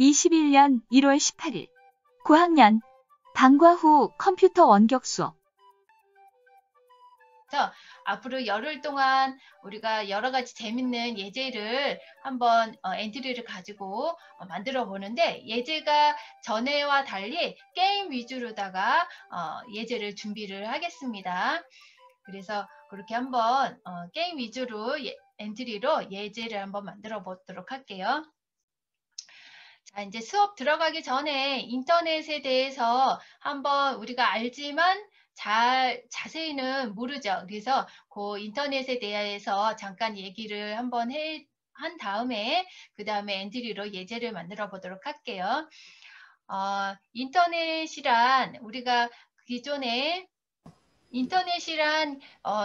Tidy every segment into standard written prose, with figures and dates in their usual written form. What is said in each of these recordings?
2021년 1월 18일 고학년 방과 후 컴퓨터 원격 수업. 앞으로 열흘 동안 우리가 여러 가지 재밌는 예제를 한번 엔트리를 가지고 만들어 보는데, 예제가 전에와 달리 게임 위주로다가 예제를 준비를 하겠습니다. 그래서 그렇게 한번 게임 위주로 엔트리로 예제를 한번 만들어 보도록 할게요. 자, 이제 수업 들어가기 전에 인터넷에 대해서 한번 우리가 알지만 자세히는 모르죠. 그래서 그 인터넷에 대해서 잠깐 얘기를 한번 한 다음에 그 다음에 엔트리로 예제를 만들어 보도록 할게요. 인터넷이란 우리가 기존에 인터넷이란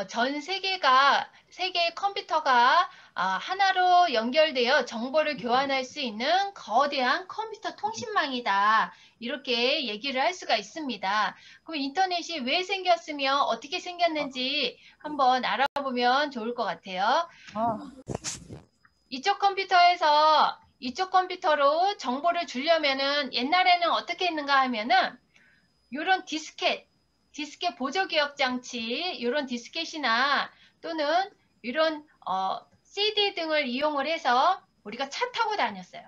전 세계의 컴퓨터가 하나로 연결되어 정보를 교환할 수 있는 거대한 컴퓨터 통신망이다. 이렇게 얘기를 할 수가 있습니다. 그럼 인터넷이 왜 생겼으며 어떻게 생겼는지 한번 알아보면 좋을 것 같아요. 이쪽 컴퓨터에서 이쪽 컴퓨터로 정보를 주려면은 옛날에는 어떻게 했는가 하면은 이런 디스켓 보조기억 장치, 이런 디스켓이나 또는 이런 CD 등을 이용을 해서 우리가 차 타고 다녔어요.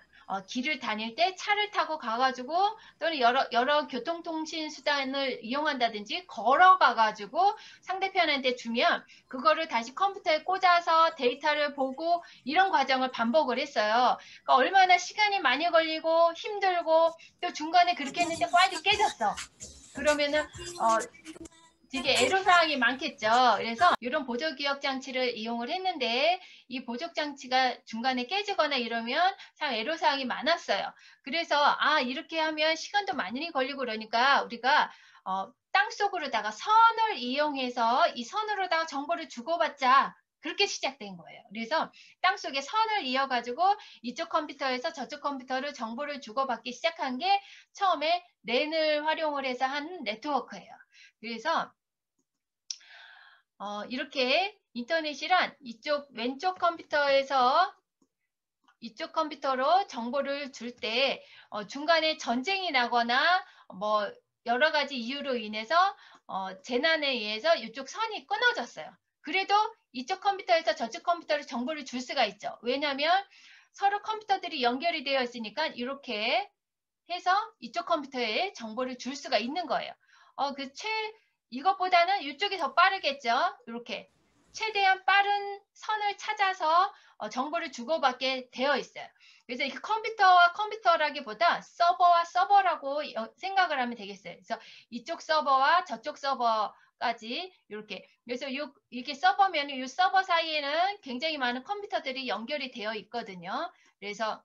길을 다닐 때 차를 타고 가가지고 또는 여러 교통통신 수단을 이용한다든지 걸어가가지고 상대편한테 주면 그거를 다시 컴퓨터에 꽂아서 데이터를 보고 이런 과정을 반복을 했어요. 그러니까 얼마나 시간이 많이 걸리고 힘들고 또 중간에 그렇게 했는데 빨리 깨졌어. 그러면은 되게 애로사항이 많겠죠. 그래서 이런 보조기억 장치를 이용을 했는데 이 보조 장치가 중간에 깨지거나 이러면 참 애로사항이 많았어요. 그래서 이렇게 하면 시간도 많이 걸리고 그러니까 우리가 땅속으로다가 선을 이용해서 이 선으로다가 정보를 주고받자. 그렇게 시작된 거예요. 그래서 땅속에 선을 이어가지고 이쪽 컴퓨터에서 저쪽 컴퓨터로 정보를 주고받기 시작한 게 처음에 랜을 활용을 해서 한 네트워크예요. 그래서 이렇게 인터넷이란 이쪽 왼쪽 컴퓨터에서 이쪽 컴퓨터로 정보를 줄 때 중간에 전쟁이 나거나 뭐 여러 가지 이유로 인해서 재난에 의해서 이쪽 선이 끊어졌어요. 그래도 이쪽 컴퓨터에서 저쪽 컴퓨터로 정보를 줄 수가 있죠. 왜냐하면 서로 컴퓨터들이 연결이 되어 있으니까 이렇게 해서 이쪽 컴퓨터에 정보를 줄 수가 있는 거예요. 이것보다는 이쪽이 더 빠르겠죠. 이렇게 최대한 빠른 선을 찾아서 정보를 주고받게 되어 있어요. 그래서 이 컴퓨터와 컴퓨터라기보다 서버와 서버라고 생각을 하면 되겠어요. 그래서 이쪽 서버와 저쪽 서버까지 이렇게. 그래서 이게 서버면 이 서버 사이에는 굉장히 많은 컴퓨터들이 연결이 되어 있거든요. 그래서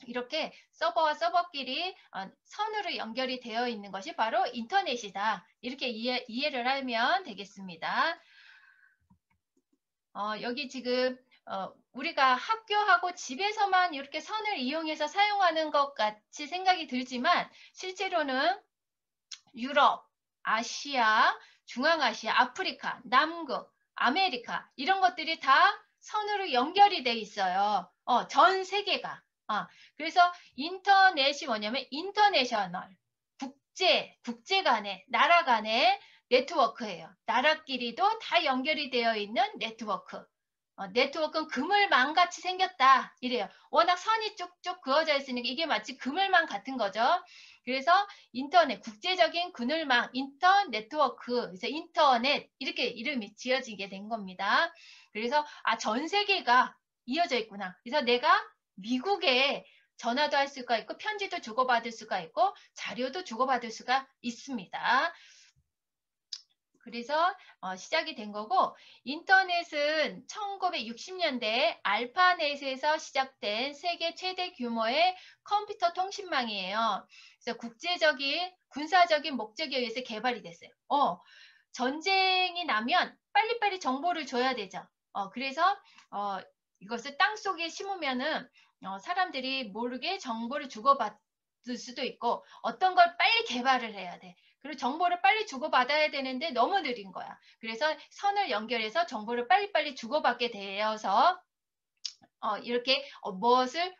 이렇게 서버와 서버끼리 선으로 연결이 되어 있는 것이 바로 인터넷이다. 이렇게 이해를 하면 되겠습니다. 여기 지금 우리가 학교하고 집에서만 이렇게 선을 이용해서 사용하는 것 같이 생각이 들지만 실제로는 유럽, 아시아, 중앙아시아, 아프리카, 남극, 아메리카 이런 것들이 다 선으로 연결이 돼 있어요. 전 세계가. 그래서 인터넷이 뭐냐면 인터내셔널, 국제 간의, 나라 간의 네트워크예요. 나라끼리도 다 연결이 되어 있는 네트워크. 네트워크는 그물망 같이 생겼다. 이래요. 워낙 선이 쭉쭉 그어져 있으니까 이게 마치 그물망 같은 거죠. 그래서 인터넷, 국제적인 그늘망, 인터네트워크, 그래서 인터넷 이렇게 이름이 지어지게 된 겁니다. 그래서 전 세계가 이어져 있구나. 그래서 내가 미국에 전화도 할 수가 있고 편지도 주고받을 수가 있고 자료도 주고받을 수가 있습니다. 그래서 시작이 된 거고, 인터넷은 1960년대 알파넷에서 시작된 세계 최대 규모의 컴퓨터 통신망이에요. 그래서 국제적인 군사적인 목적에 의해서 개발이 됐어요. 전쟁이 나면 빨리빨리 정보를 줘야 되죠. 그래서 이것을 땅속에 심으면은 사람들이 모르게 정보를 주고받을 수도 있고 어떤 걸 빨리 개발을 해야 돼. 그리고 정보를 빨리 주고받아야 되는데 너무 느린 거야. 그래서 선을 연결해서 정보를 빨리빨리 주고받게 되어서 이렇게 무엇을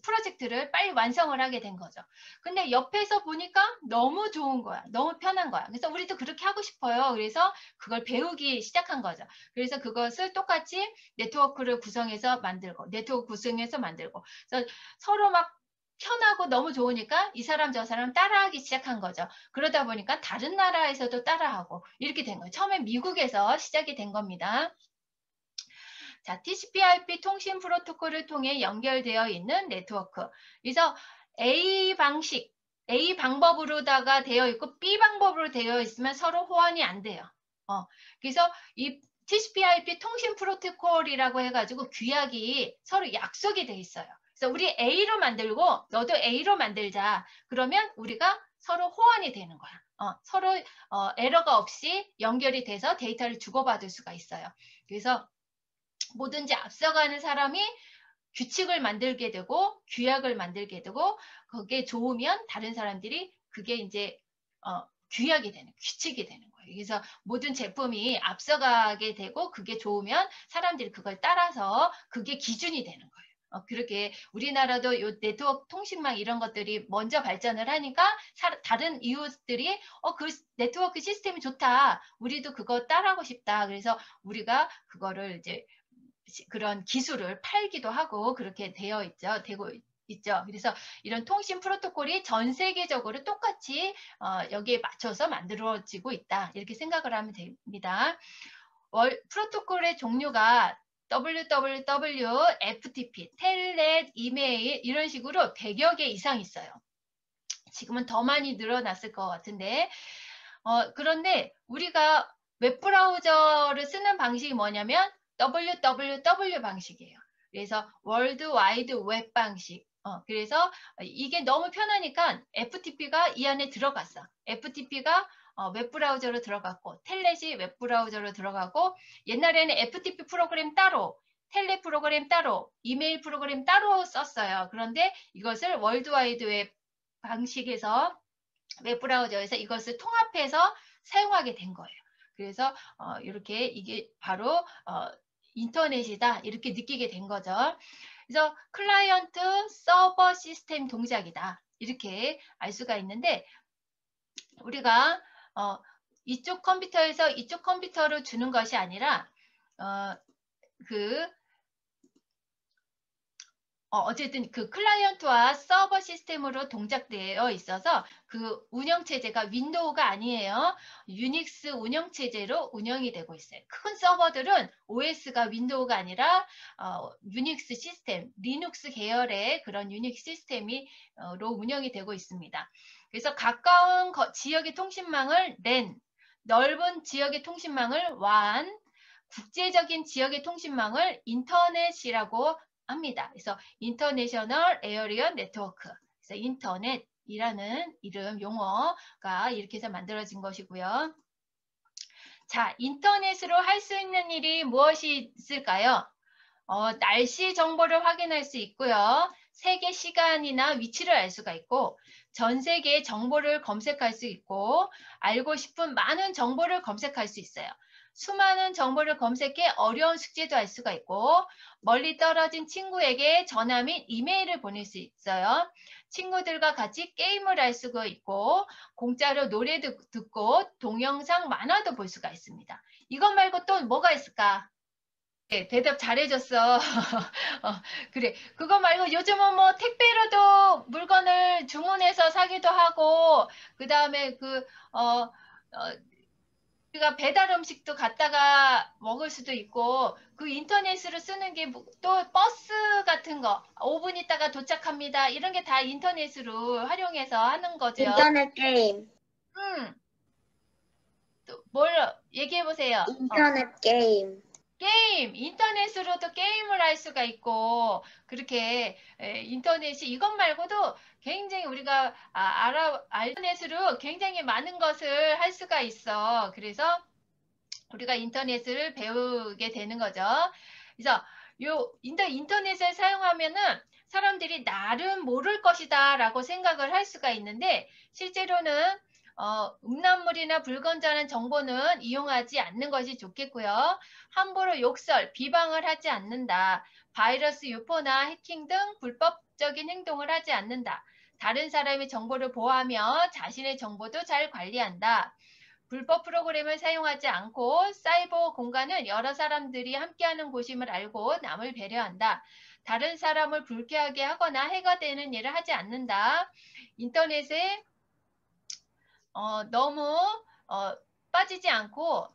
프로젝트를 빨리 완성을 하게 된 거죠. 근데 옆에서 보니까 너무 좋은 거야. 너무 편한 거야. 그래서 우리도 그렇게 하고 싶어요. 그래서 그걸 배우기 시작한 거죠. 그래서 그것을 똑같이 네트워크를 구성해서 만들고, 네트워크 구성해서 만들고. 그래서 서로 막 편하고 너무 좋으니까 이 사람 저 사람 따라하기 시작한 거죠. 그러다 보니까 다른 나라에서도 따라하고 이렇게 된 거예요. 처음에 미국에서 시작이 된 겁니다. 자, TCP/IP 통신 프로토콜을 통해 연결되어 있는 네트워크. 그래서 A 방식, A 방법으로다가 되어 있고 B 방법으로 되어 있으면 서로 호환이 안 돼요. 그래서 이 TCP/IP 통신 프로토콜이라고 해가지고 규약이 서로 약속이 돼 있어요. 그래서 우리 A로 만들고 너도 A로 만들자. 그러면 우리가 서로 호환이 되는 거야. 서로 에러가 없이 연결이 돼서 데이터를 주고받을 수가 있어요. 그래서 뭐든지 앞서가는 사람이 규칙을 만들게 되고 규약을 만들게 되고 거기에 좋으면 다른 사람들이 그게 이제 규약이 되는 규칙이 되는 거예요. 그래서 모든 제품이 앞서가게 되고 그게 좋으면 사람들이 그걸 따라서 그게 기준이 되는 거예요. 그렇게 우리나라도 요 네트워크 통신망 이런 것들이 먼저 발전을 하니까 다른 이웃들이 그 네트워크 시스템이 좋다. 우리도 그거 따라하고 싶다. 그래서 우리가 그거를 이제 그런 기술을 팔기도 하고 그렇게 되고 있죠. 그래서 이런 통신 프로토콜이 전 세계적으로 똑같이 여기에 맞춰서 만들어지고 있다. 이렇게 생각을 하면 됩니다. 프로토콜의 종류가 www, FTP, 텔넷, 이메일 이런 식으로 100여 개 이상 있어요. 지금은 더 많이 늘어났을 것 같은데 그런데 우리가 웹브라우저를 쓰는 방식이 뭐냐면 www 방식이에요. 그래서 월드 와이드 웹 방식. 그래서 이게 너무 편하니까 FTP가 이 안에 들어갔어. FTP가 웹브라우저로 들어갔고 텔넷이 웹브라우저로 들어가고 옛날에는 FTP 프로그램 따로 텔넷 프로그램 따로 이메일 프로그램 따로 썼어요. 그런데 이것을 월드 와이드 웹 방식에서 웹브라우저에서 이것을 통합해서 사용하게 된 거예요. 그래서 이렇게 이게 바로 인터넷이다 이렇게 느끼게 된 거죠. 그래서 클라이언트 서버 시스템 동작이다 이렇게 알 수가 있는데 우리가 이쪽 컴퓨터에서 이쪽 컴퓨터로 주는 것이 아니라 어쨌든 그 클라이언트와 서버 시스템으로 동작되어 있어서 그 운영체제가 윈도우가 아니에요. 유닉스 운영체제로 운영이 되고 있어요. 큰 서버들은 OS가 윈도우가 아니라 유닉스 시스템, 리눅스 계열의 그런 유닉스 시스템으로 운영이 되고 있습니다. 그래서 가까운 지역의 통신망을 LAN, 넓은 지역의 통신망을 WAN, 국제적인 지역의 통신망을 인터넷이라고 합니다. 그래서 인터내셔널 에어리어 네트워크, 그래서 인터넷이라는 이름 용어가 이렇게 해서 만들어진 것이고요. 자, 인터넷으로 할 수 있는 일이 무엇이 있을까요? 날씨 정보를 확인할 수 있고요. 세계 시간이나 위치를 알 수가 있고 전 세계의 정보를 검색할 수 있고 알고 싶은 많은 정보를 검색할 수 있어요. 수많은 정보를 검색해 어려운 숙제도 할 수가 있고 멀리 떨어진 친구에게 전화 및 이메일을 보낼 수 있어요. 친구들과 같이 게임을 할 수가 있고 공짜로 노래 듣고 동영상 만화도 볼 수가 있습니다. 이것 말고 또 뭐가 있을까? 네, 대답 잘해줬어. 그래. 그거 말고 요즘은 뭐 택배로도 물건을 주문해서 사기도 하고, 그 다음에 우리가 배달 음식도 갖다가 먹을 수도 있고, 그 인터넷으로 쓰는 게 또 버스 같은 거, 5분 있다가 도착합니다. 이런 게 다 인터넷으로 활용해서 하는 거죠. 인터넷 게임. 또 뭘 얘기해보세요. 인터넷 게임. 게임, 인터넷으로도 게임을 할 수가 있고 그렇게 인터넷이 이것 말고도 굉장히 우리가 인터넷으로 굉장히 많은 것을 할 수가 있어. 그래서 우리가 인터넷을 배우게 되는 거죠. 그래서 인터넷을 사용하면은 사람들이 나름 모를 것이다 라고 생각을 할 수가 있는데 실제로는 음란물이나 불건전한 정보는 이용하지 않는 것이 좋겠고요. 함부로 욕설, 비방을 하지 않는다. 바이러스 유포나 해킹 등 불법적인 행동을 하지 않는다. 다른 사람의 정보를 보호하며 자신의 정보도 잘 관리한다. 불법 프로그램을 사용하지 않고 사이버 공간은 여러 사람들이 함께하는 곳임을 알고 남을 배려한다. 다른 사람을 불쾌하게 하거나 해가 되는 일을 하지 않는다. 인터넷에 너무 빠지지 않고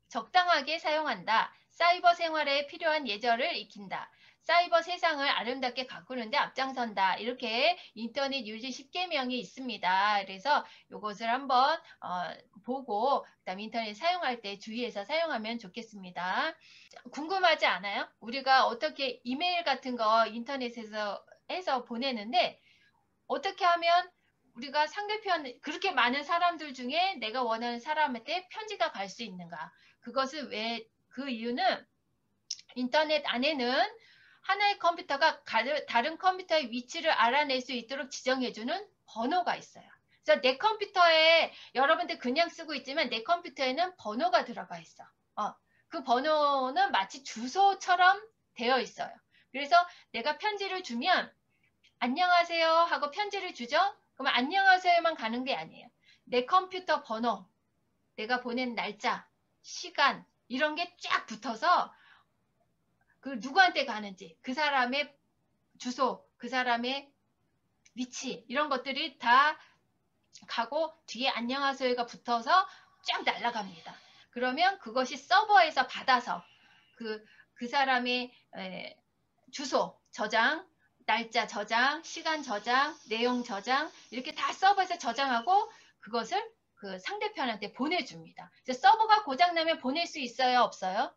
적당하게 사용한다. 사이버 생활에 필요한 예절을 익힌다. 사이버 세상을 아름답게 가꾸는데 앞장선다. 이렇게 인터넷 유지 10계명이 있습니다. 그래서 이것을 한번 보고 그다음 인터넷 사용할 때 주의해서 사용하면 좋겠습니다. 궁금하지 않아요? 우리가 어떻게 이메일 같은 거 인터넷에서 해서 보내는데 어떻게 하면 우리가 상대편 그렇게 많은 사람들 중에 내가 원하는 사람한테 편지가 갈 수 있는가? 그것은 왜 그 이유는 인터넷 안에는 하나의 컴퓨터가 다른 컴퓨터의 위치를 알아낼 수 있도록 지정해주는 번호가 있어요. 그래서 내 컴퓨터에 여러분들 그냥 쓰고 있지만 내 컴퓨터에는 번호가 들어가 있어. 그 번호는 마치 주소처럼 되어 있어요. 그래서 내가 편지를 주면 안녕하세요 하고 편지를 주죠. 그러면 안녕하세요만 가는 게 아니에요. 내 컴퓨터 번호, 내가 보낸 날짜, 시간 이런 게 쫙 붙어서 그 누구한테 가는지, 그 사람의 주소, 그 사람의 위치 이런 것들이 다 가고 뒤에 안녕하세요가 붙어서 쫙 날아갑니다. 그러면 그것이 서버에서 받아서 그 사람의 주소 저장, 날짜 저장, 시간 저장, 내용 저장 이렇게 다 서버에서 저장하고 그것을 그 상대편한테 보내줍니다. 서버가 고장나면 보낼 수 있어요? 없어요?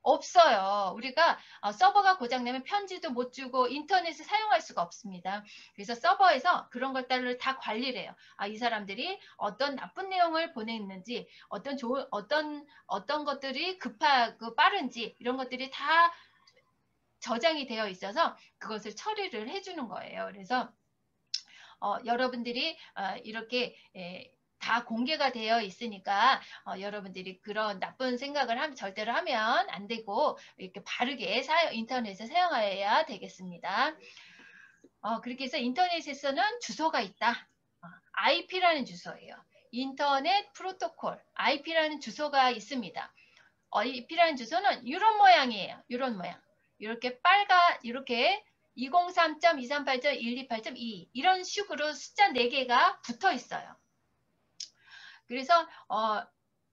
없어요. 우리가 서버가 고장나면 편지도 못 주고 인터넷을 사용할 수가 없습니다. 그래서 서버에서 그런 것들을 다 관리를 해요. 이 사람들이 어떤 나쁜 내용을 보냈는지, 어떤 것들이 급하고 빠른지 이런 것들이 다 저장이 되어 있어서 그것을 처리를 해주는 거예요. 그래서 여러분들이 이렇게 다 공개가 되어 있으니까 여러분들이 그런 나쁜 생각을 절대로 하면 안 되고 이렇게 바르게 인터넷을 사용해야 되겠습니다. 그렇게 해서 인터넷에서는 주소가 있다. IP라는 주소예요. 인터넷 프로토콜 IP라는 주소가 있습니다. IP라는 주소는 이런 모양이에요. 이런 모양. 이렇게 이렇게 203.238.128.2 이런 식으로 숫자 4개가 붙어 있어요. 그래서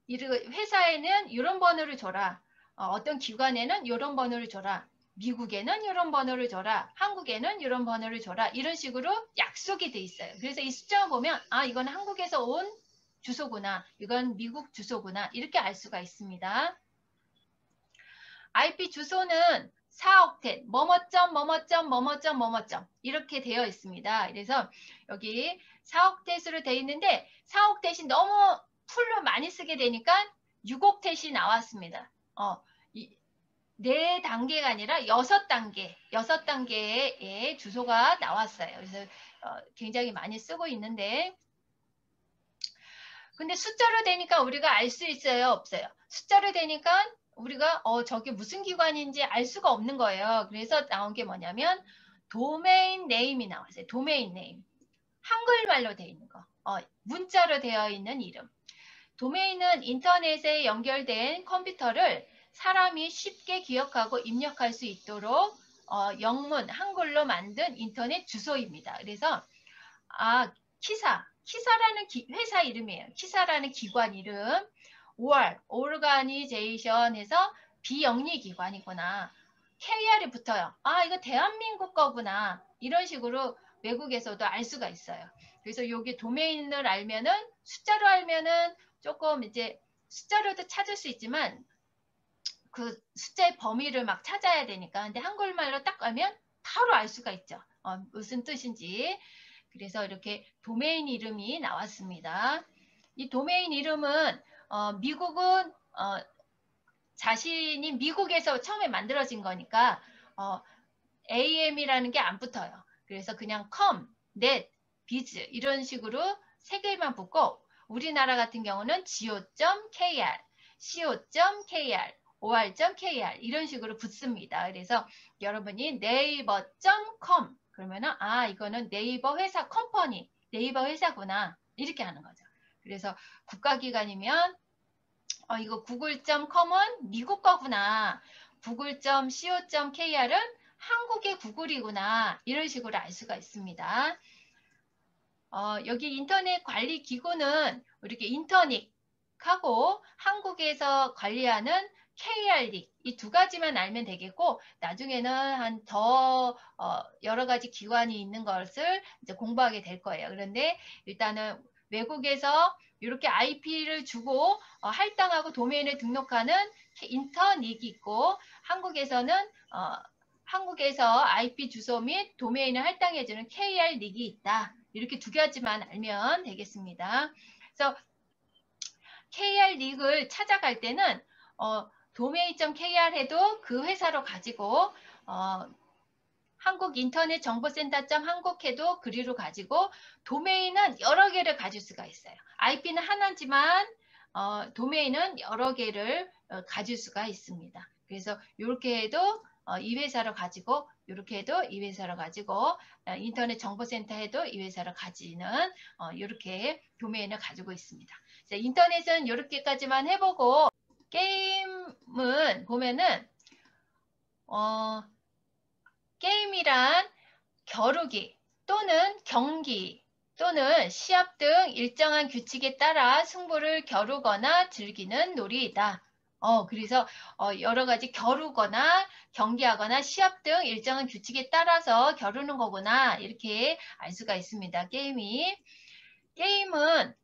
회사에는 이런 번호를 줘라. 어떤 기관에는 이런 번호를 줘라. 미국에는 이런 번호를 줘라. 한국에는 이런 번호를 줘라. 이런 식으로 약속이 돼 있어요. 그래서 이 숫자 보면 이건 한국에서 온 주소구나. 이건 미국 주소구나. 이렇게 알 수가 있습니다. IP 주소는 4옥텟 뭐뭐점 이렇게 되어 있습니다. 그래서 여기 4옥텟으로 되어 있는데 4옥텟이 너무 풀로 많이 쓰게 되니까 6옥텟이 나왔습니다. 4단계가 아니라 6단계의 주소가 나왔어요. 그래서 굉장히 많이 쓰고 있는데 근데 숫자로 되니까 우리가 알 수 있어요? 없어요? 숫자로 되니까 우리가 저게 무슨 기관인지 알 수가 없는 거예요. 그래서 나온 게 뭐냐면 도메인 네임이 나왔어요. 도메인 네임. 한글말로 되어 있는 거. 문자로 되어 있는 이름. 도메인은 인터넷에 연결된 컴퓨터를 사람이 쉽게 기억하고 입력할 수 있도록 영문, 한글로 만든 인터넷 주소입니다. 그래서 키사라는 회사 이름이에요. 키사라는 기관 이름. 오르가니제이션에서 비영리 기관이구나. KR이 붙어요. 이거 대한민국 거구나. 이런 식으로 외국에서도 알 수가 있어요. 그래서 여기 도메인을 알면은 숫자로 알면은 조금 이제 숫자로도 찾을 수 있지만 그 숫자의 범위를 막 찾아야 되니까. 근데 한글말로 딱 하면 바로 알 수가 있죠. 무슨 뜻인지. 그래서 이렇게 도메인 이름이 나왔습니다. 이 도메인 이름은 미국은 자신이 미국에서 처음에 만들어진 거니까 AM이라는 게 안 붙어요. 그래서 그냥 com, net, biz 이런 식으로 개만 붙고 우리나라 같은 경우는 go.kr, co.kr, or.kr 이런 식으로 붙습니다. 그래서 여러분이 네이버.com 그러면은 이거는 네이버 회사 컴퍼니, 네이버 회사구나 이렇게 하는 거죠. 그래서 국가기관이면 이거 구글.com은 미국 거구나. 구글.co.kr은 한국의 구글이구나. 이런 식으로 알 수가 있습니다. 여기 인터넷 관리 기구는 이렇게 인터닉하고 한국에서 관리하는 KR닉 이 두 가지만 알면 되겠고 나중에는 한 더 여러 가지 기관이 있는 것을 이제 공부하게 될 거예요. 그런데 일단은 외국에서 이렇게 IP를 주고 할당하고 도메인을 등록하는 인터닉이 있고 한국에서는 한국에서 IP 주소 및 도메인을 할당해주는 KR닉이 있다. 이렇게 두 가지만 알면 되겠습니다. 그래서 KR닉을 찾아갈 때는 도메인.kr 해도 그 회사로 가지고 한국인터넷정보센터.한국 해도 그리로 가지고 도메인은 여러 개를 가질 수가 있어요. IP는 하나지만 도메인은 여러 개를 가질 수가 있습니다. 그래서 이렇게 해도 이 회사로 가지고 이렇게 해도 이 회사로 가지고 인터넷 정보센터 해도 이 회사로 가지는 이렇게 도메인을 가지고 있습니다. 인터넷은 이렇게까지만 해보고 게임은 보면은 게임이란 겨루기 또는 경기 또는 시합 등 일정한 규칙에 따라 승부를 겨루거나 즐기는 놀이이다. 그래서 여러 가지 겨루거나 경기하거나 시합 등 일정한 규칙에 따라서 겨루는 거구나 이렇게 알 수가 있습니다. 게임은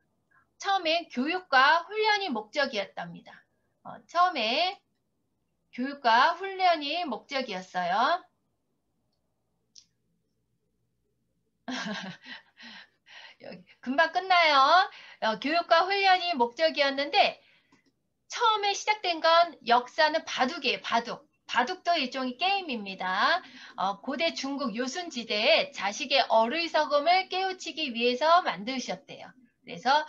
처음에 교육과 훈련이 목적이었답니다. 처음에 교육과 훈련이 목적이었어요. 금방 끝나요. 교육과 훈련이 목적이었는데 처음에 시작된 건 역사는 바둑이에요. 바둑도 일종의 게임입니다. 고대 중국 요순지대에 자식의 어리석음을 깨우치기 위해서 만드셨대요. 그래서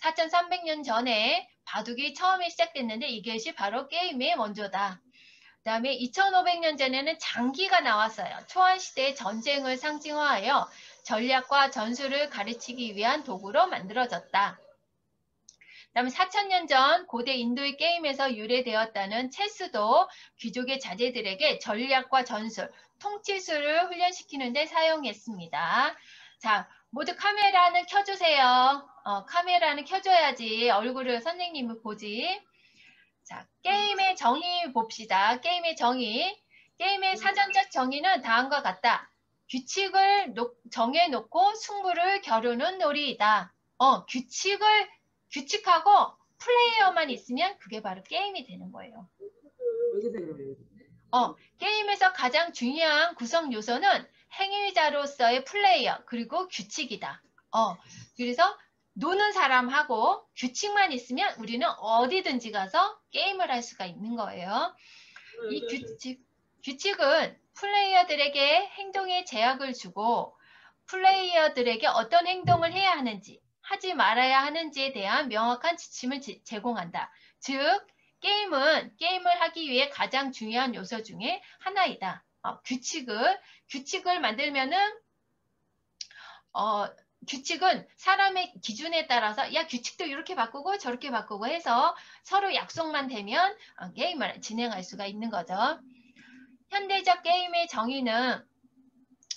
4300년 전에 바둑이 처음에 시작됐는데 이것이 바로 게임의 원조다. 그 다음에 2500년 전에는 장기가 나왔어요. 초안시대의 전쟁을 상징화하여 전략과 전술을 가르치기 위한 도구로 만들어졌다. 그 다음에 4000년 전 고대 인도의 게임에서 유래되었다는 체스도 귀족의 자제들에게 전략과 전술, 통치술을 훈련시키는 데 사용했습니다. 자, 모두 카메라는 켜주세요. 카메라는 켜줘야지 얼굴을 선생님이 보지. 자, 게임의 정의 봅시다. 게임의 정의. 게임의 사전적 정의는 다음과 같다. 규칙을 정해놓고 승부를 겨루는 놀이이다. 규칙하고 플레이어만 있으면 그게 바로 게임이 되는 거예요. 게임에서 가장 중요한 구성 요소는 행위자로서의 플레이어 그리고 규칙이다. 그래서 노는 사람하고 규칙만 있으면 우리는 어디든지 가서 게임을 할 수가 있는 거예요. 이 규칙은 플레이어들에게 행동에 제약을 주고 플레이어들에게 어떤 행동을 해야 하는지 하지 말아야 하는지에 대한 명확한 지침을 제공한다. 즉 게임을 하기 위해 가장 중요한 요소 중에 하나이다. 규칙을 만들면은 규칙은 사람의 기준에 따라서 야 규칙도 이렇게 바꾸고 저렇게 바꾸고 해서 서로 약속만 되면 게임을 진행할 수가 있는 거죠. 현대적 게임의 정의는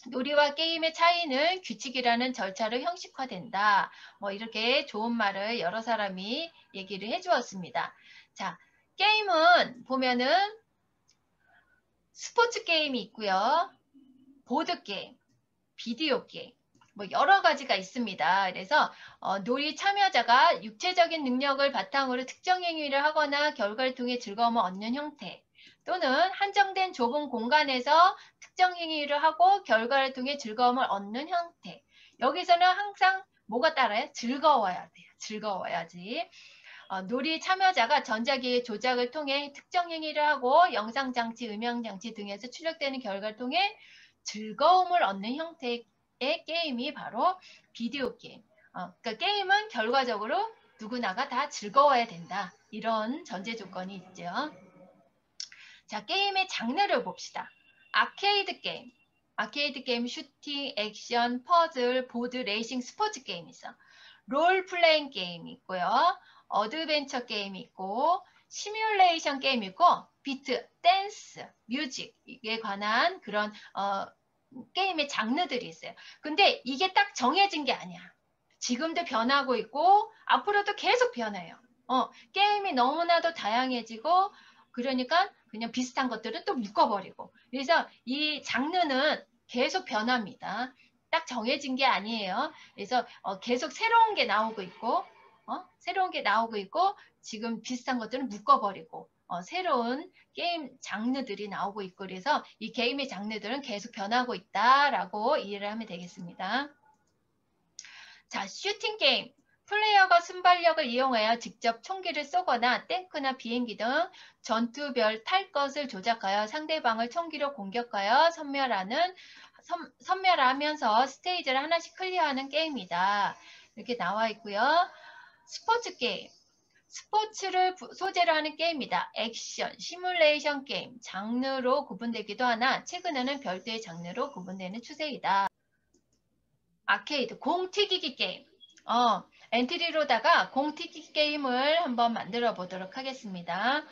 놀이와 게임의 차이는 규칙이라는 절차로 형식화된다. 이렇게 좋은 말을 여러 사람이 얘기를 해주었습니다. 자, 게임은 보면은 스포츠 게임이 있고요. 보드 게임, 비디오 게임, 여러 가지가 있습니다. 그래서 놀이 참여자가 육체적인 능력을 바탕으로 특정 행위를 하거나 결과를 통해 즐거움을 얻는 형태 또는 한정된 좁은 공간에서 특정 행위를 하고 결과를 통해 즐거움을 얻는 형태. 여기서는 항상 뭐가 따라요? 즐거워야 돼요. 즐거워야지. 놀이 참여자가 전자기의 조작을 통해 특정 행위를 하고 영상장치, 음향장치 등에서 출력되는 결과를 통해 즐거움을 얻는 형태의 게임이 바로 비디오 게임. 그러니까 게임은 결과적으로 누구나가 다 즐거워야 된다. 이런 전제 조건이 있죠. 자, 게임의 장르를 봅시다. 아케이드 게임. 아케이드 게임, 슈팅, 액션, 퍼즐, 보드, 레이싱, 스포츠 게임이 있어. 롤 플레잉 게임이 있고요. 어드벤처 게임이 있고, 시뮬레이션 게임이 있고, 비트, 댄스, 뮤직에 관한 그런 게임의 장르들이 있어요. 근데 이게 딱 정해진 게 아니야. 지금도 변하고 있고 앞으로도 계속 변해요. 게임이 너무나도 다양해지고 그러니까 그냥 비슷한 것들은 또 묶어버리고 그래서 이 장르는 계속 변합니다. 딱 정해진 게 아니에요. 그래서 계속 새로운 게 나오고 있고 새로운 게 나오고 있고 지금 비슷한 것들은 묶어버리고 새로운 게임 장르들이 나오고 있고 그래서 이 게임의 장르들은 계속 변하고 있다라고 이해를 하면 되겠습니다. 자, 슈팅 게임. 플레이어가 순발력을 이용하여 직접 총기를 쏘거나 탱크나 비행기 등 전투별 탈 것을 조작하여 상대방을 총기로 공격하여 섬멸하면서 스테이지를 하나씩 클리어하는 게임이다. 이렇게 나와 있고요. 스포츠 게임. 스포츠를 소재로 하는 게임이다. 액션, 시뮬레이션 게임, 장르로 구분되기도 하나 최근에는 별도의 장르로 구분되는 추세이다. 아케이드, 공튀기기 게임. 엔트리로다가 공튀기기 게임을 한번 만들어 보도록 하겠습니다.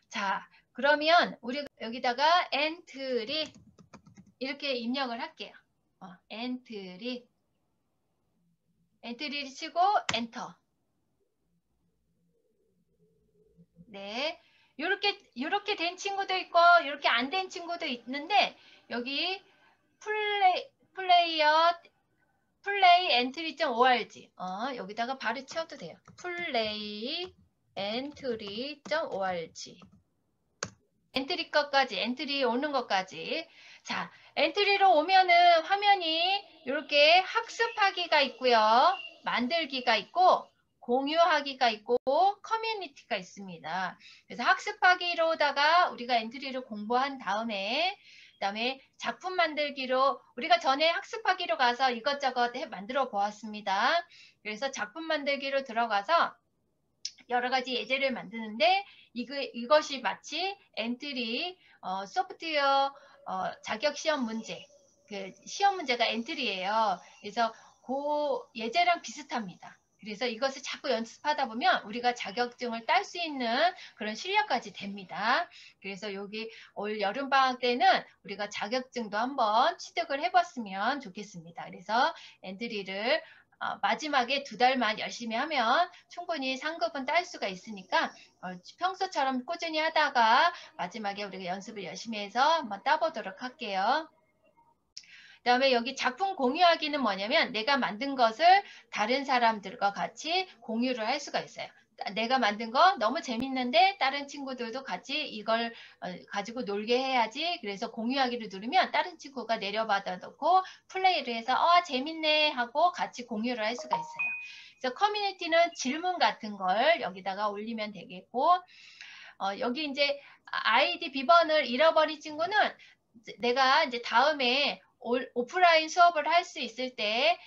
자, 그러면 우리가 여기다가 엔트리 이렇게 입력을 할게요. 엔트리를 치고 엔터. 네, 요렇게 된 친구도 있고 이렇게 안 된 친구도 있는데 여기 플레이 entry.org 여기다가 바로 치워도 돼요. play entry.org 엔트리 것까지 엔트리 오는 것까지 자 엔트리로 오면은 화면이 이렇게 학습하기가 있고요. 만들기가 있고 공유하기가 있고 커뮤니티가 있습니다. 그래서 학습하기로다가 우리가 엔트리를 공부한 다음에 그다음에 작품 만들기로 우리가 전에 학습하기로 가서 이것저것 만들어 보았습니다. 그래서 작품 만들기로 들어가서 여러 가지 예제를 만드는데 이것이 마치 엔트리 소프트웨어 자격 시험 문제 그 시험 문제가 엔트리예요. 그래서 그 예제랑 비슷합니다. 그래서 이것을 자꾸 연습하다 보면 우리가 자격증을 딸 수 있는 그런 실력까지 됩니다. 그래서 여기 올 여름방학 때는 우리가 자격증도 한번 취득을 해봤으면 좋겠습니다. 그래서 엔트리를 마지막에 2달만 열심히 하면 충분히 상급은 딸 수가 있으니까 평소처럼 꾸준히 하다가 마지막에 우리가 연습을 열심히 해서 한번 따보도록 할게요. 그 다음에 여기 작품 공유하기는 뭐냐면 내가 만든 것을 다른 사람들과 같이 공유를 할 수가 있어요. 내가 만든 거 너무 재밌는데 다른 친구들도 같이 이걸 가지고 놀게 해야지. 그래서 공유하기를 누르면 다른 친구가 내려받아 놓고 플레이를 해서 재밌네 하고 같이 공유를 할 수가 있어요. 그래서 커뮤니티는 질문 같은 걸 여기다가 올리면 되겠고 여기 이제 아이디 비번을 잃어버린 친구는 내가 이제 다음에 오프라인 수업을 할 수 있을 때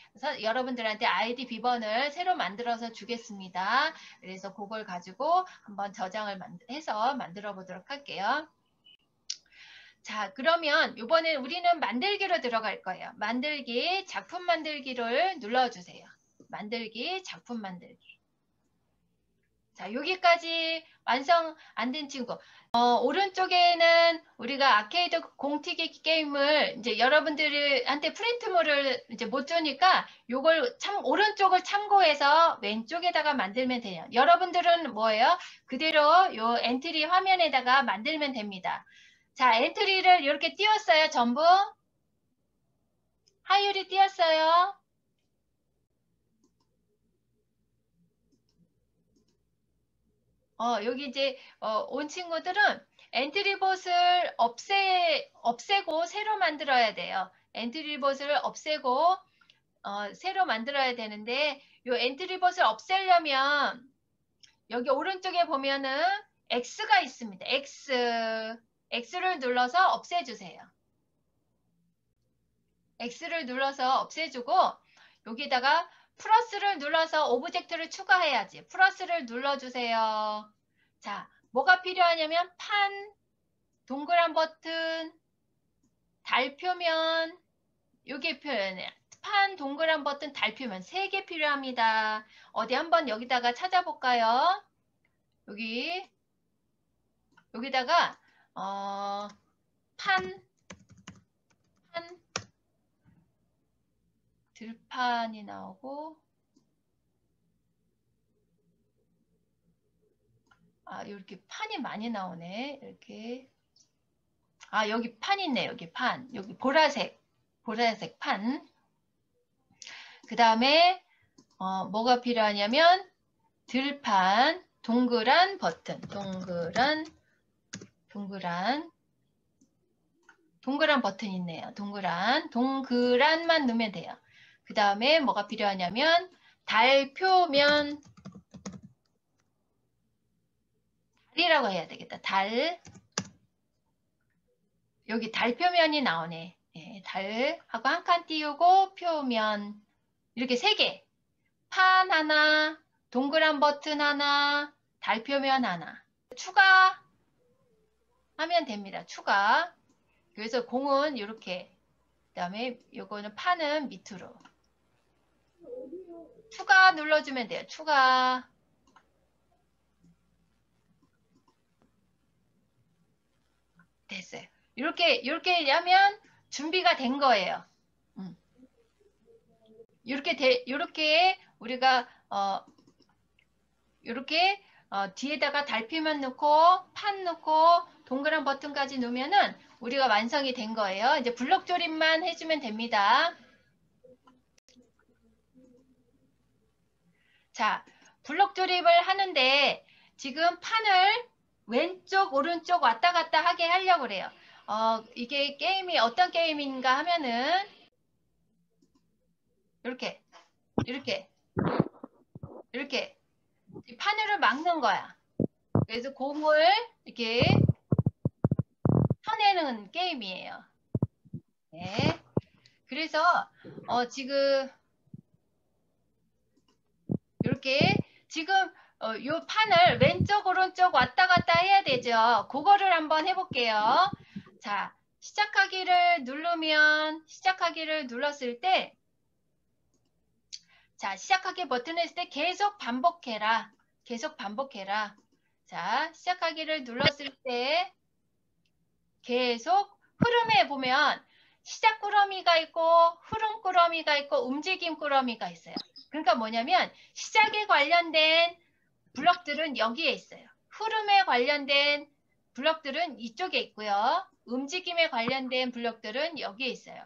여러분들한테 아이디 비번을 새로 만들어서 주겠습니다. 그래서 그걸 가지고 한번 저장을 해서 만들어 보도록 할게요. 자, 그러면 이번에 우리는 만들기로 들어갈 거예요. 만들기, 작품 만들기를 눌러주세요. 만들기, 작품 만들기. 자, 여기까지 완성 안 된 친구. 오른쪽에는 우리가 아케이드 공튀기 게임을 이제 여러분들한테 프린트물을 이제 못 주니까 요걸 오른쪽을 참고해서 왼쪽에다가 만들면 돼요. 여러분들은 뭐예요? 그대로 요 엔트리 화면에다가 만들면 됩니다. 자, 엔트리를 이렇게 띄웠어요. 전부. 하율이 띄웠어요. 여기 이제 온 친구들은 엔트리봇을 없애고 새로 만들어야 돼요. 엔트리봇을 없애고 새로 만들어야 되는데 이 엔트리봇을 없애려면 여기 오른쪽에 보면은 X가 있습니다. X를 눌러서 없애주세요. X를 눌러서 없애주고 여기다가 플러스를 눌러서 오브젝트를 추가해야지. 플러스를 눌러주세요. 자, 뭐가 필요하냐면 판, 동그란 버튼, 달표면, 요게 표현해. 판, 동그란 버튼, 달표면 3개 필요합니다. 어디 한번 여기다가 찾아볼까요? 여기다가 판, 들판이 나오고, 이렇게 판이 많이 나오네. 이렇게. 여기 판 있네. 여기 판. 여기 보라색 판. 그 다음에 뭐가 필요하냐면 들판, 동그란 버튼, 동그란 버튼 있네요. 동그란만 넣으면 돼요. 그 다음에 뭐가 필요하냐면 달표면, 달이라고 해야 되겠다. 여기 달표면이 나오네. 네, 달하고 한 칸 띄우고 표면, 이렇게 3개. 판 하나, 동그란 버튼 하나, 달표면 하나. 추가하면 됩니다. 추가. 그래서 공은 이렇게, 그 다음에 요거는 판은 밑으로. 추가 눌러주면 돼요. 추가. 됐어요. 이렇게 하면 준비가 된 거예요. 이렇게 우리가 이렇게 뒤에다가 달표면 넣고 판 넣고 동그란 버튼까지 넣으면은 우리가 완성이 된 거예요. 이제 블록 조립만 해주면 됩니다. 자, 블록 조립을 하는데 지금 판을 왼쪽 오른쪽 왔다 갔다 하게 하려고 그래요. 이게 게임이 어떤 게임인가 하면은 이렇게 판을 막는 거야. 그래서 공을 이렇게 쳐내는 게임이에요. 네. 그래서 지금 이렇게 지금 요 판을 왼쪽 오른쪽 왔다 갔다 해야 되죠. 그거를 한번 해볼게요. 자, 시작하기를 눌렀을 때, 자, 시작하기 버튼을 했을 때 계속 반복해라. 자, 시작하기를 눌렀을 때 계속 흐름에 보면 시작 꾸러미가 있고 흐름 꾸러미가 있고 움직임 꾸러미가 있어요. 그러니까 뭐냐면 시작에 관련된 블럭들은 여기에 있어요. 흐름에 관련된 블럭들은 이쪽에 있고요. 움직임에 관련된 블럭들은 여기에 있어요.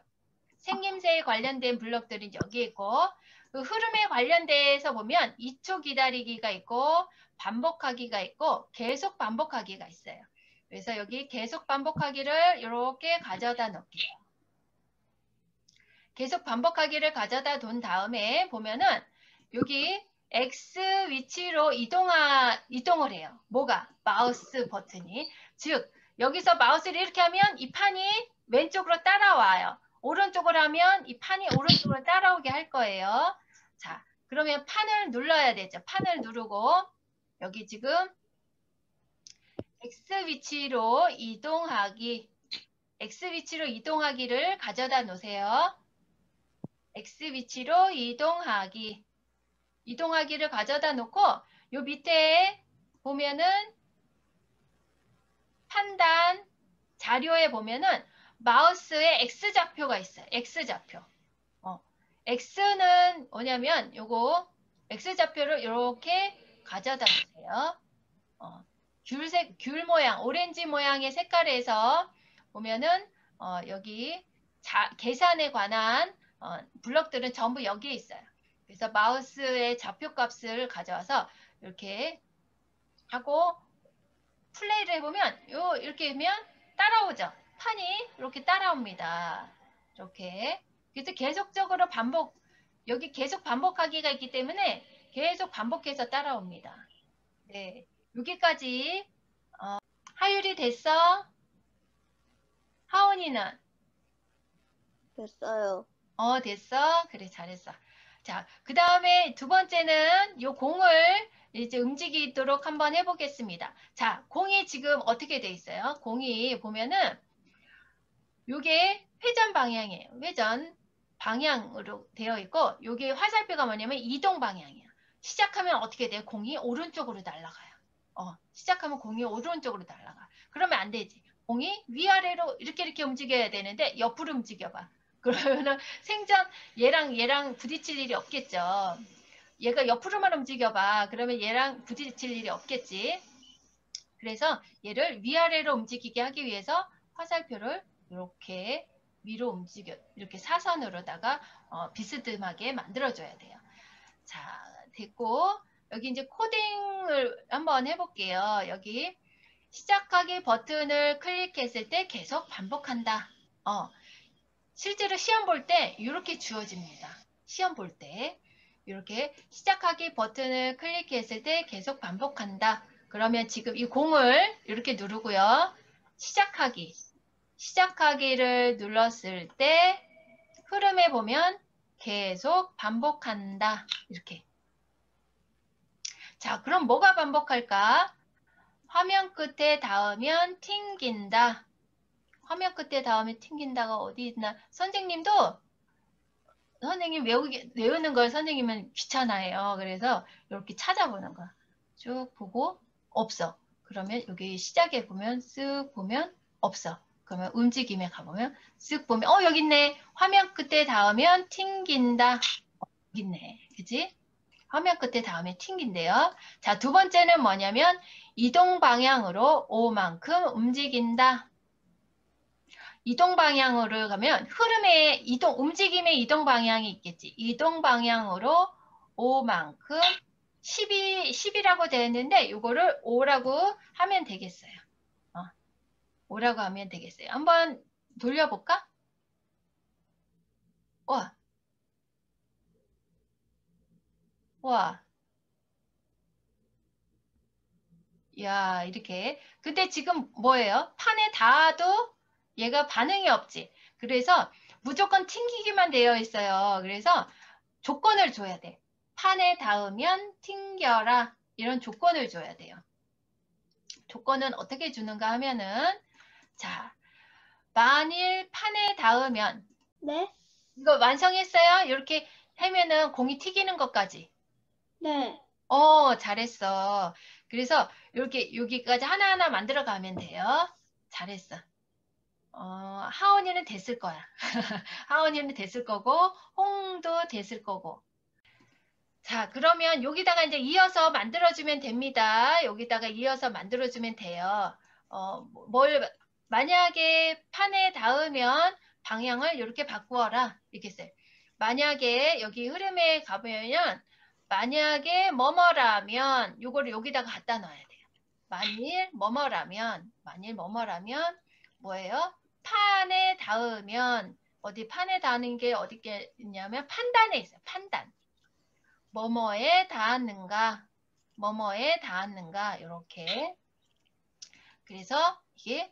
생김새에 관련된 블럭들은 여기에 있고, 그 흐름에 관련돼서 보면 2초 기다리기가 있고 반복하기가 있고 계속 반복하기가 있어요. 그래서 여기 계속 반복하기를 이렇게 가져다 놓을게요. 계속 반복하기를 가져다 둔 다음에 보면은 여기 X 위치로 이동을 해요. 뭐가? 마우스 버튼이. 즉 여기서 마우스를 이렇게 하면 이 판이 왼쪽으로 따라와요. 오른쪽으로 하면 이 판이 오른쪽으로 따라오게 할 거예요. 자, 그러면 판을 눌러야 되죠. 판을 누르고 여기 지금 X 위치로 이동하기를 가져다 놓으세요. X 위치로 이동하기를 가져다 놓고 요 밑에 보면은 판단 자료에 보면은 마우스에 X좌표가 있어요. X좌표. X는 뭐냐면 요거 X좌표를 이렇게 가져다 놓으세요. 귤 모양, 오렌지 모양의 색깔에서 보면은 여기 계산에 관한 블럭들은 전부 여기에 있어요. 그래서 마우스의 좌표값을 가져와서 이렇게 하고 플레이를 해보면 이렇게 하면 따라오죠. 판이 이렇게 따라옵니다. 이렇게. 그래서 계속적으로 여기 계속 반복하기가 있기 때문에 계속 반복해서 따라옵니다. 네, 여기까지 하율이 됐어? 하은이는? 됐어요. 됐어? 그래, 잘했어. 자, 그 다음에 두 번째는 요 공을 이제 움직이도록 한번 해보겠습니다. 자, 공이 지금 어떻게 돼 있어요? 공이 보면은 요게 회전 방향이에요. 회전 방향으로 되어 있고 요게 화살표가 뭐냐면 이동 방향이에요. 시작하면 어떻게 돼요? 공이 오른쪽으로 날아가요. 시작하면 공이 오른쪽으로 날아가. 그러면 안 되지. 공이 위아래로 이렇게 움직여야 되는데 옆으로 움직여봐. 그러면은 생전 얘랑 부딪힐 일이 없겠죠. 얘가 옆으로만 움직여봐. 그러면 얘랑 부딪힐 일이 없겠지. 그래서 얘를 위아래로 움직이게 하기 위해서 화살표를 이렇게 위로 움직여 이렇게 사선으로다가 비스듬하게 만들어줘야 돼요. 자, 됐고 여기 이제 코딩을 한번 해볼게요. 여기 시작하기 버튼을 클릭했을 때 계속 반복한다. 실제로 시험 볼 때 이렇게 주어집니다. 시험 볼 때 이렇게 시작하기 버튼을 클릭했을 때 계속 반복한다. 그러면 지금 이 공을 이렇게 누르고요. 시작하기를 눌렀을 때 흐름에 보면 계속 반복한다. 이렇게. 자, 그럼 뭐가 반복할까? 화면 끝에 닿으면 튕긴다. 화면 끝에 닿으면 튕긴다가 어디 있나? 선생님 외우는 걸 선생님은 귀찮아해요. 그래서 이렇게 찾아보는 거야. 쭉 보고 없어. 그러면 여기 시작에 보면 쓱 보면 없어. 그러면 움직임에 가보면 쓱 보면 여기 있네. 화면 끝에 닿으면 튕긴다. 여기 있네. 그치? 화면 끝에 닿으면 튕긴대요. 자, 두 번째는 뭐냐면 이동 방향으로 오만큼 움직인다. 이동 방향으로 가면 움직임의 이동 방향이 있겠지. 이동 방향으로 5만큼 10이라고 되어 있는데 이거를 5라고 하면 되겠어요. 5라고 하면 되겠어요. 한번 돌려볼까? 와. 야, 이렇게. 근데 지금 뭐예요? 판에 닿아도 얘가 반응이 없지. 그래서 무조건 튕기기만 되어 있어요. 그래서 조건을 줘야 돼. 판에 닿으면 튕겨라. 이런 조건을 줘야 돼요. 조건은 어떻게 주는가 하면은 자, 만일 판에 닿으면 네? 이거 완성했어요? 이렇게 하면은 공이 튀기는 것까지. 네. 잘했어. 그래서 이렇게 여기까지 하나하나 만들어 가면 돼요. 잘했어. 하원이는 됐을 거야. 하원이는 됐을 거고, 홍도 됐을 거고. 자, 그러면 여기다가 이제 이어서 만들어주면 됩니다. 여기다가 이어서 만들어주면 돼요. 만약에 판에 닿으면 방향을 이렇게 바꾸어라. 이렇게 써요. 만약에 여기 흐름에 가보면, 만약에 뭐뭐라면, 요거를 여기다가 갖다 놔야 돼요. 만일 뭐뭐라면, 뭐예요? 판에 닿으면, 어디 판에 닿는 게 어디 있냐면, 판단에 있어요. 판단. 뭐뭐에 닿았는가, 이렇게. 그래서 이게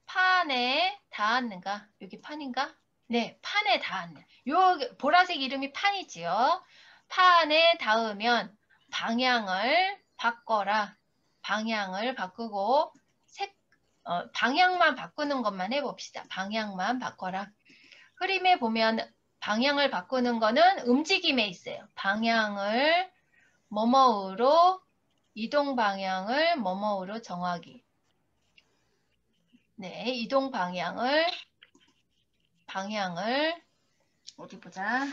판에 닿았는가, 여기 판인가? 네, 판에 닿았네. 요 보라색 이름이 판이지요. 판에 닿으면 방향을 바꿔라. 방향을 바꾸고 방향만 바꾸는 것만 해봅시다. 방향만 바꿔라. 흐름에 보면 방향을 바꾸는 거는 움직임에 있어요. 방향을 뭐뭐으로 이동 방향을 뭐뭐으로 정하기. 네, 이동 방향을 어디 보자.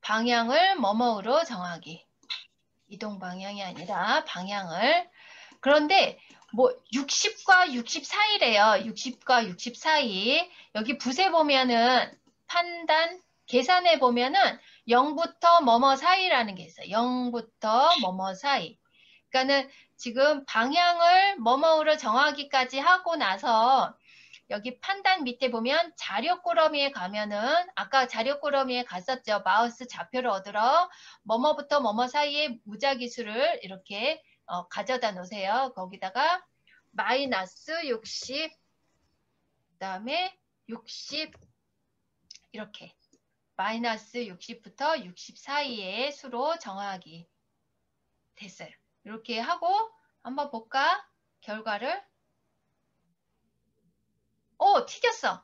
방향을 뭐뭐으로 정하기. 이동 방향이 아니라 방향을. 그런데 뭐 60과 60 사이래요. 60과 60 사이. 여기 붓에 보면은 판단, 계산해 보면은 0부터 뭐뭐 사이라는 게 있어요. 0부터 뭐뭐 사이. 그러니까는 지금 방향을 뭐뭐로 정하기까지 하고 나서 여기 판단 밑에 보면 자료 꾸러미에 가면은 아까 자료 꾸러미에 갔었죠. 마우스 좌표를 얻으러 뭐뭐부터 뭐뭐 사이에 무작위수를 이렇게 가져다 놓으세요. 거기다가 마이너스 60 그다음에 60 이렇게 마이너스 60부터 60 사이의 수로 정하기 됐어요. 이렇게 하고 한번 볼까? 결과를. 오, 튀겼어.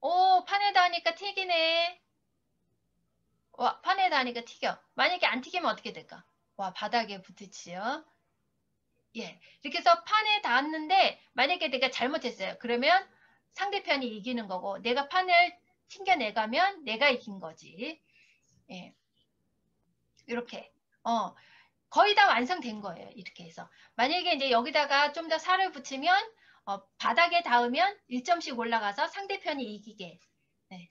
오, 판에다 하니까 튀기네. 와, 판에다 하니까 튀겨. 만약에 안 튀기면 어떻게 될까? 와, 바닥에 붙이지요. 예, 이렇게 해서 판에 닿았는데 만약에 내가 잘못했어요. 그러면 상대편이 이기는 거고 내가 판을 튕겨내가면 내가 이긴 거지. 예, 이렇게 거의 다 완성된 거예요. 이렇게 해서 만약에 이제 여기다가 좀 더 살을 붙이면 바닥에 닿으면 1점씩 올라가서 상대편이 이기게. 네,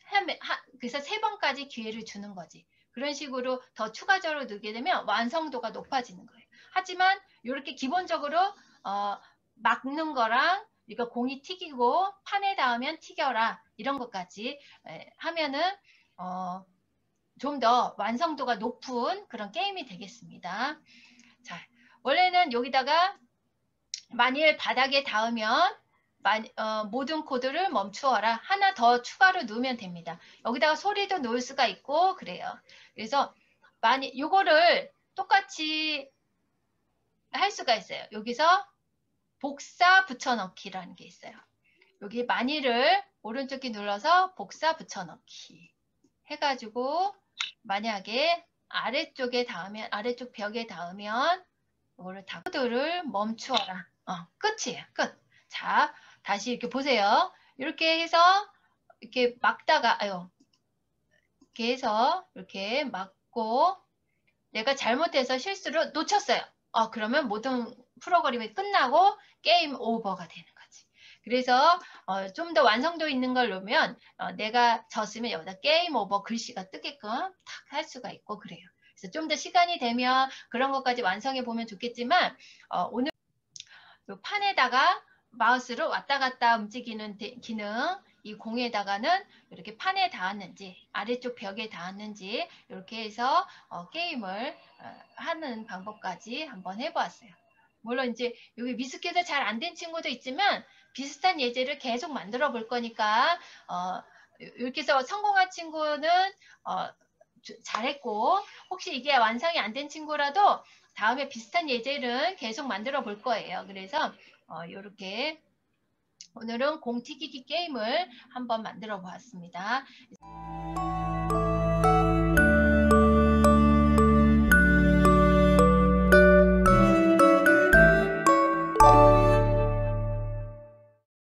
그래서 3번까지 기회를 주는 거지. 그런 식으로 더 추가적으로 넣게 되면 완성도가 높아지는 거예요. 하지만 이렇게 기본적으로 막는 거랑 이거 공이 튀기고 판에 닿으면 튀겨라 이런 것까지 하면은 좀 더 완성도가 높은 그런 게임이 되겠습니다. 자, 원래는 여기다가 만일 바닥에 닿으면 모든 코드를 멈추어라. 하나 더 추가로 넣으면 됩니다. 여기다가 소리도 넣을 수가 있고 그래요. 그래서 요거를 똑같이 할 수가 있어요. 여기서 복사 붙여넣기라는 게 있어요. 여기 만일을 오른쪽에 눌러서 복사 붙여넣기 해가지고 만약에 아래쪽 벽에 닿으면 이거를 다 코드를 멈추어라. 끝이에요. 끝. 자, 다시 이렇게 보세요. 이렇게 해서 이렇게 막다가 이렇게 해서 이렇게 막고 내가 잘못해서 실수로 놓쳤어요. 그러면 모든 프로그램이 끝나고 게임 오버가 되는 거지. 그래서 좀 더 완성도 있는 걸 놓으면 내가 졌으면 여기다 게임 오버 글씨가 뜨게끔 탁 할 수가 있고 그래요. 그래서 좀 더 시간이 되면 그런 것까지 완성해 보면 좋겠지만 오늘 이 판에다가 마우스로 왔다 갔다 움직이는 기능, 이 공에다가는 이렇게 판에 닿았는지 아래쪽 벽에 닿았는지 이렇게 해서 게임을 하는 방법까지 한번 해보았어요. 물론 이제 여기 미숙해서 잘 안 된 친구도 있지만 비슷한 예제를 계속 만들어 볼 거니까 이렇게 해서 성공한 친구는 잘했고 혹시 이게 완성이 안 된 친구라도 다음에 비슷한 예제를 계속 만들어 볼 거예요. 그래서 이렇게 오늘은 공 튀기기 게임을 한번 만들어 보았습니다.